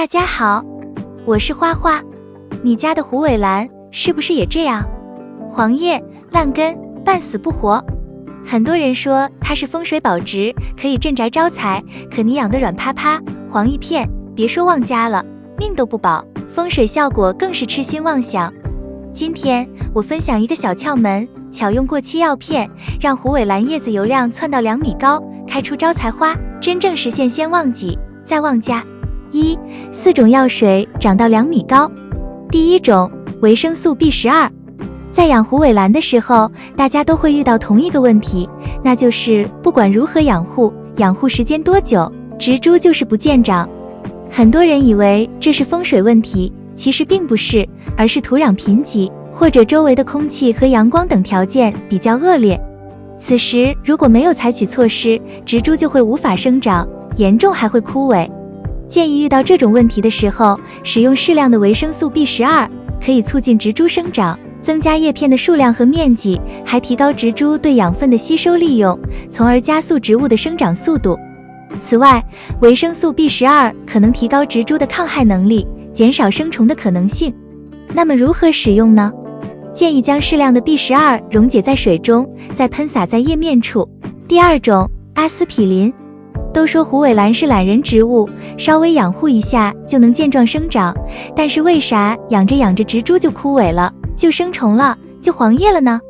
大家好，我是花花。你家的虎尾兰是不是也这样？黄叶、烂根，半死不活。很多人说它是风水保值，可以镇宅招财，可你养得软趴趴，黄一片，别说旺家了，命都不保，风水效果更是痴心妄想。今天我分享一个小窍门，巧用过期药片，让虎尾兰叶子油量窜到2米高，开出招财花，真正实现先旺己，再旺家。4种药水长到2米高。第一种，维生素 B12。在养虎尾兰的时候，大家都会遇到同一个问题，那就是不管如何养护时间多久，植株就是不见长。很多人以为这是风水问题，其实并不是，而是土壤贫瘠，或者周围的空气和阳光等条件比较恶劣。此时如果没有采取措施，植株就会无法生长，严重还会枯萎。建议遇到这种问题的时候，使用适量的维生素 B12， 可以促进植株生长，增加叶片的数量和面积，还提高植株对养分的吸收利用，从而加速植物的生长速度。此外，维生素 B12 可能提高植株的抗害能力，减少生虫的可能性。那么如何使用呢？建议将适量的 B12 溶解在水中，再喷洒在叶面处。第二种，阿司匹林。都说虎尾兰是懒人植物，稍微养护一下就能健壮生长，但是为啥养着养着植株就枯萎了，就生虫了，就黄叶了呢？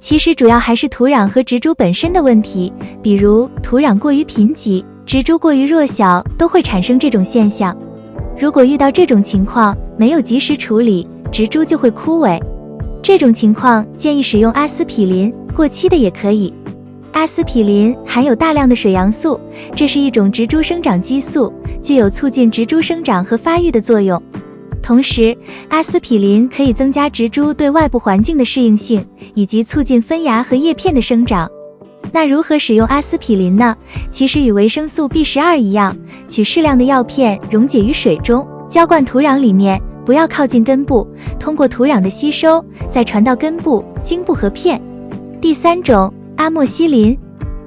其实主要还是土壤和植株本身的问题，比如土壤过于贫瘠，植株过于弱小，都会产生这种现象。如果遇到这种情况，没有及时处理，植株就会枯萎。这种情况建议使用阿司匹林，过期的也可以。阿司匹林含有大量的水杨素，这是一种植株生长激素，具有促进植株生长和发育的作用。同时，阿司匹林可以增加植株对外部环境的适应性，以及促进分芽和叶片的生长。那如何使用阿司匹林呢？其实与维生素 B12 一样，取适量的药片溶解于水中，浇灌土壤里面，不要靠近根部，通过土壤的吸收，再传到根部、茎部和片。第三种，阿莫西林。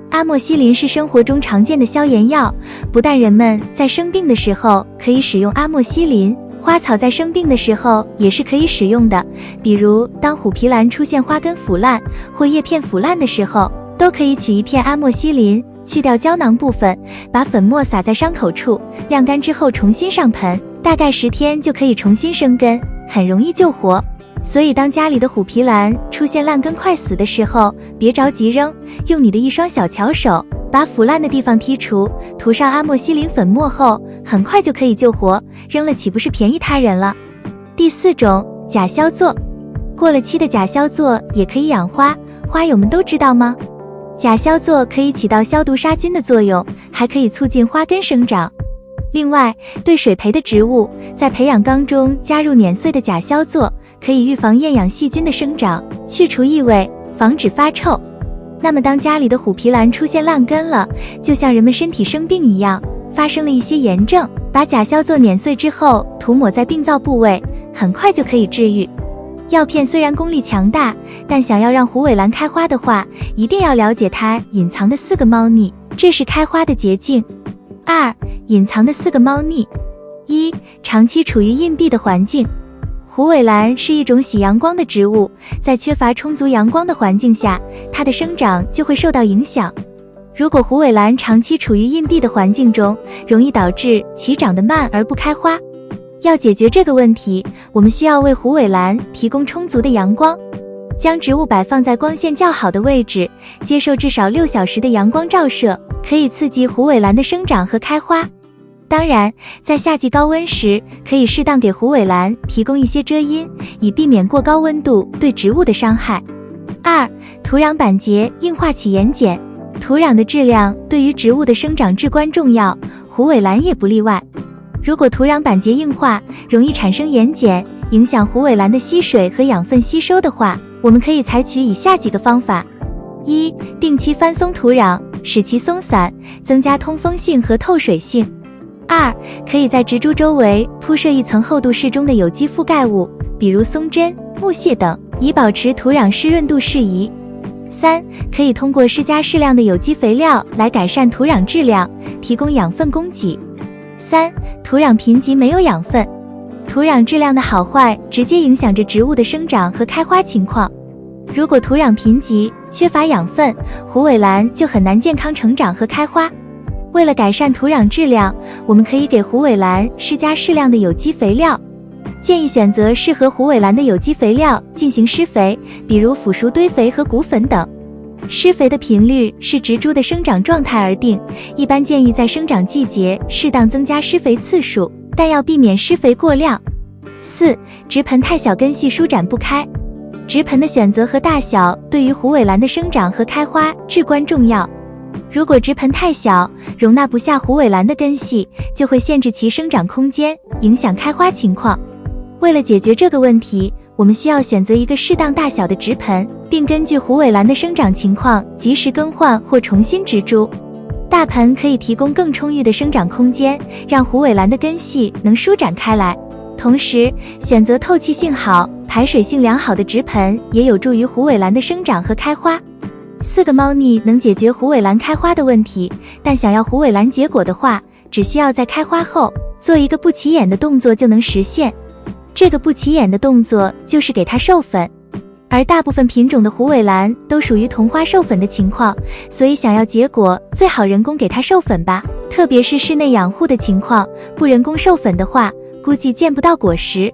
阿莫西林是生活中常见的消炎药，不但人们在生病的时候可以使用阿莫西林，花草在生病的时候也是可以使用的，比如当虎皮兰出现花根腐烂或叶片腐烂的时候，都可以取一片阿莫西林，去掉胶囊部分，把粉末撒在伤口处，晾干之后重新上盆，大概10天就可以重新生根，很容易救活。所以当家里的虎皮兰出现烂根快死的时候，别着急扔，用你的一双小巧手把腐烂的地方剔除，涂上阿莫西林粉末后，很快就可以救活，扔了岂不是便宜他人了？第4种，甲硝唑。过了期的甲硝唑也可以养花，花友们都知道吗？甲硝唑可以起到消毒杀菌的作用，还可以促进花根生长。另外，对水培的植物，在培养缸中加入碾碎的甲硝唑，可以预防厌氧细菌的生长，去除异味，防止发臭。那么当家里的虎皮兰出现烂根了，就像人们身体生病一样，发生了一些炎症，把甲硝唑碾碎之后涂抹在病灶部位，很快就可以治愈。药片虽然功力强大，但想要让虎尾兰开花的话，一定要了解它隐藏的4个猫腻，这是开花的捷径。2. 隐藏的4个猫腻。1. 长期处于阴蔽的环境。虎尾兰是一种喜阳光的植物，在缺乏充足阳光的环境下，它的生长就会受到影响。如果虎尾兰长期处于阴蔽的环境中，容易导致其长得慢而不开花。要解决这个问题，我们需要为虎尾兰提供充足的阳光，将植物摆放在光线较好的位置，接受至少6小时的阳光照射，可以刺激虎尾兰的生长和开花。当然，在夏季高温时，可以适当给虎尾兰提供一些遮阴，以避免过高温度对植物的伤害。2. 土壤板结硬化起盐碱。土壤的质量对于植物的生长至关重要，虎尾兰也不例外。如果土壤板结硬化，容易产生盐碱，影响虎尾兰的吸水和养分吸收的话，我们可以采取以下几个方法。1. 定期翻松土壤，使其松散，增加通风性和透水性。2. 可以在植株周围铺设一层厚度适中的有机覆盖物，比如松针、木屑等，以保持土壤湿润度适宜。3. 可以通过施加适量的有机肥料来改善土壤质量，提供养分供给。3、土壤贫瘠没有养分。土壤质量的好坏直接影响着植物的生长和开花情况。如果土壤贫瘠，缺乏养分，虎尾兰就很难健康成长和开花。为了改善土壤质量，我们可以给虎尾兰施加适量的有机肥料。建议选择适合虎尾兰的有机肥料进行施肥，比如腐熟堆肥和骨粉等。施肥的频率视植株的生长状态而定，一般建议在生长季节适当增加施肥次数，但要避免施肥过量。4、植盆太小，根系舒展不开。植盆的选择和大小对于虎尾兰的生长和开花至关重要。如果植盆太小，容纳不下虎尾兰的根系，就会限制其生长空间，影响开花情况。为了解决这个问题，我们需要选择一个适当大小的植盆，并根据虎尾兰的生长情况及时更换或重新植株。大盆可以提供更充裕的生长空间，让虎尾兰的根系能舒展开来。同时，选择透气性好、排水性良好的植盆也有助于虎尾兰的生长和开花。4个猫腻能解决虎尾兰开花的问题，但想要虎尾兰结果的话，只需要在开花后做一个不起眼的动作就能实现。这个不起眼的动作就是给它授粉，而大部分品种的虎尾兰都属于同花授粉的情况，所以想要结果，最好人工给它授粉吧。特别是室内养护的情况，不人工授粉的话，估计见不到果实。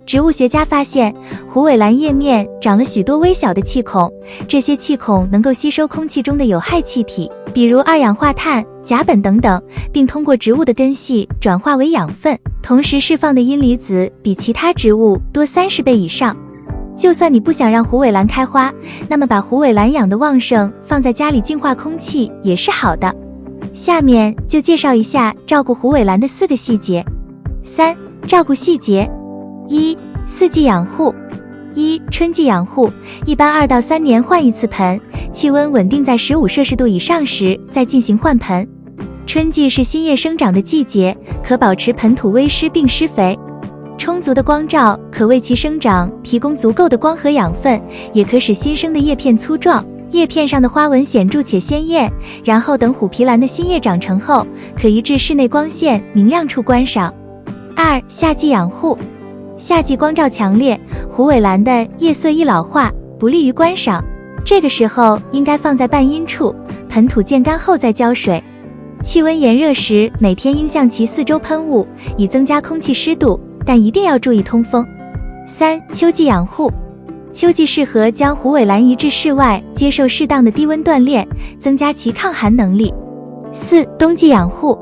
植物学家发现，虎尾兰叶面长了许多微小的气孔，这些气孔能够吸收空气中的有害气体，比如二氧化碳、甲苯等等，并通过植物的根系转化为养分，同时释放的阴离子比其他植物多30倍以上。就算你不想让虎尾兰开花，那么把虎尾兰养得旺盛，放在家里净化空气也是好的。下面就介绍一下照顾虎尾兰的4个细节。3、照顾细节。1、四季养护。1、春季养护，一般2到3年换一次盆，气温稳定在15摄氏度以上时再进行换盆。春季是新叶生长的季节，可保持盆土微湿并施肥。充足的光照可为其生长提供足够的光和养分，也可使新生的叶片粗壮，叶片上的花纹显著且鲜艳，然后等虎皮兰的新叶长成后，可移至室内光线明亮处观赏。2、夏季养护。夏季光照强烈，虎尾兰的叶色易老化，不利于观赏。这个时候应该放在半阴处，盆土见干后再浇水。气温炎热时，每天应向其四周喷雾，以增加空气湿度，但一定要注意通风。3、秋季养护。秋季适合将虎尾兰移至室外，接受适当的低温锻炼，增加其抗寒能力。4、冬季养护。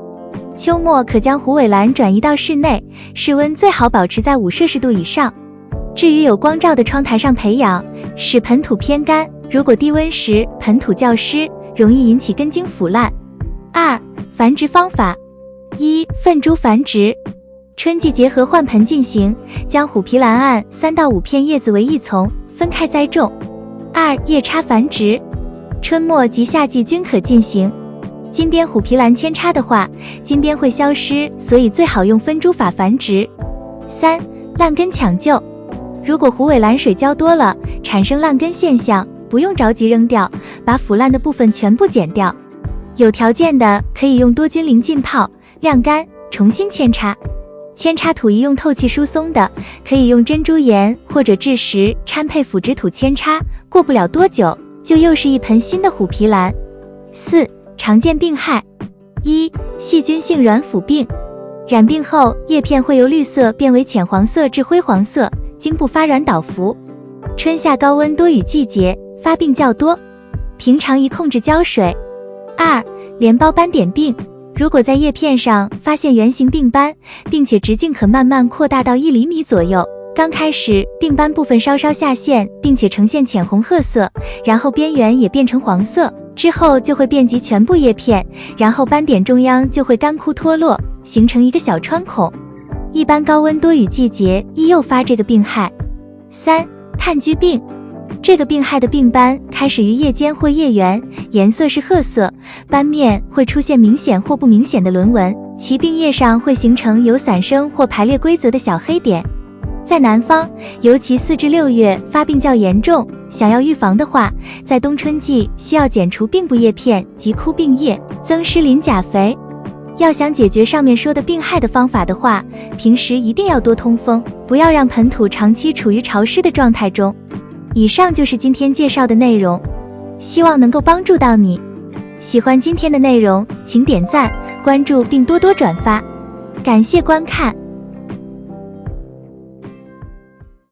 秋末可将虎尾兰转移到室内，室温最好保持在5摄氏度以上。至于有光照的窗台上培养，使盆土偏干，如果低温时盆土较湿，容易引起根茎腐烂。2、繁殖方法。1、分株繁殖。春季结合换盆进行，将虎皮兰按3到5片叶子为一丛，分开栽种。2、叶插繁殖。春末及夏季均可进行。金边虎皮兰扦插的话，金边会消失，所以最好用分株法繁殖。3、烂根抢救。如果虎尾兰水浇多了，产生烂根现象，不用着急扔掉，把腐烂的部分全部剪掉。有条件的可以用多菌灵浸泡、晾干，重新扦插。扦插土宜用透气疏松的，可以用珍珠岩或者蛭石掺配腐殖土扦插，过不了多久，就又是一盆新的虎皮兰。4、常见病害。1、细菌性软腐病。染病后，叶片会由绿色变为浅黄色至灰黄色，经不发软倒伏。春夏高温多雨季节，发病较多，平常宜控制浇水。2、连苞斑点病。如果在叶片上发现圆形病斑，并且直径可慢慢扩大到1厘米左右，刚开始病斑部分稍稍下陷，并且呈现浅红褐色，然后边缘也变成黄色，之后就会遍及全部叶片，然后斑点中央就会干枯脱落，形成一个小穿孔。一般高温多雨季节易诱发这个病害。3、炭疽病。这个病害的病斑开始于叶尖或叶缘，颜色是褐色，斑面会出现明显或不明显的轮纹，其病叶上会形成有散生或排列规则的小黑点。在南方，尤其4至6月发病较严重，想要预防的话，在冬春季需要剪除病部叶片及枯病叶，增施磷钾肥。要想解决上面说的病害的方法的话，平时一定要多通风，不要让盆土长期处于潮湿的状态中。以上就是今天介绍的内容，希望能够帮助到你。喜欢今天的内容，请点赞、关注并多多转发。感谢观看。